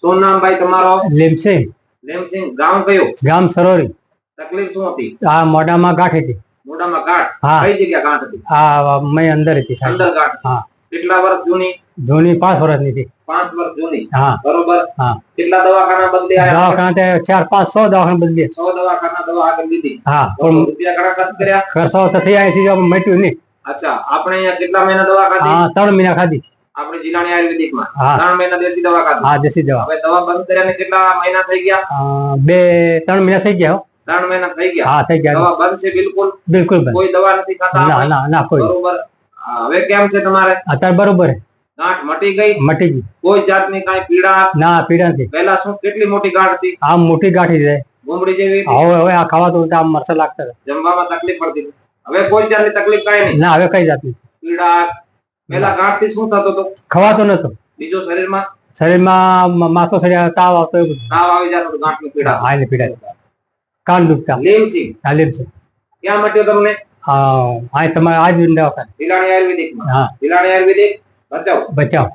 શું નામ ભાઈ તમારો? લીમસિંહ. લેમસિંહ. ગામ કયું? ગામ સરોરી. તકલીફ શું હતી? આ મોઢામાં ગાંઠ હતી. મોઢામાં ગાંઠ? હા. કઈ જગ્યા ગાંઠ હતી? આ મેં અંદર હતી સાહેબ. અંદર ગાંઠ હતી. હા. કેટલા વર્ષ જૂની? જૂની 5 વર્ષની હતી. 5 વર્ષ જૂની. હા. બરોબર. હા. કેટલા દવાખાના બદલ્યા? દવાખાના તે 4-5-100 દવાખાના બદલી. 100 દવાખાના દવા આગળ લીધી. હા. રૂપિયા ઘણા ખર્ચ કર્યા? ખર્ચો તો થઈ જાય છે, મટ્યું નહીં. અચ્છા, આપણે અહીંયા કેટલા મહિના દવા ખાધી? હા, 3 મહિના ખાધી. આપણે જિલ્લાની આયુર્વેદિકમાં હા. 3 મહિના દેશી દવા ખાધી. હા, દેશી દવા. હવે દવા બંધ કર્યાને કેટલા મહિના થઈ ગયા? 2-3 મહિના થઈ ગયા. 3 મહિના થઈ ગયા. હા, થઈ ગયા. દવા બંધ છે બિલકુલ? બિલકુલ બંધ. કોઈ દવા નથી ખાતા? ના ના ના કોઈ. બરોબર. હવે કેમ છે તમારે? અત્યારે બરોબર છે. ગાંઠ મટી ગઈ? મટી ગઈ. કોઈ જાતની કાંઈ પીડા? ના, પીડા નથી. પહેલા શું કેટલી મોટી ગાંઠ હતી? આમ મોટી ગાંઠી છે. ગુમડી જેવી? હવે આ ખાવાતું આમ મરસા લાગતા હતા. જમવામાં તકલીફ પડતી હતી. હવે કોઈ જાતની તકલીફ કાંઈ નહીં? ના, હવે કઈ જાતની પીડા? પહેલા ગાંઠથી શું થતું હતું? ખવાતો નતો. બીજું શરીરમાં માથો સડ્યા, તાવ આવતો, એવું બધું. તાવ આવી જતો? ગાંઠની પીડા? હા, એની પીડા. કાન દુખતા. લીમસિંહ. તાલીમ છે. ક્યાં મટ્યો તમને? હા, તમારે આજ દવાખાને. જિલ્લાની આયુર્વેદિકમાં? હા. જિલ્લાની આયુર્વેદિક ભચાઉ. બચાવ.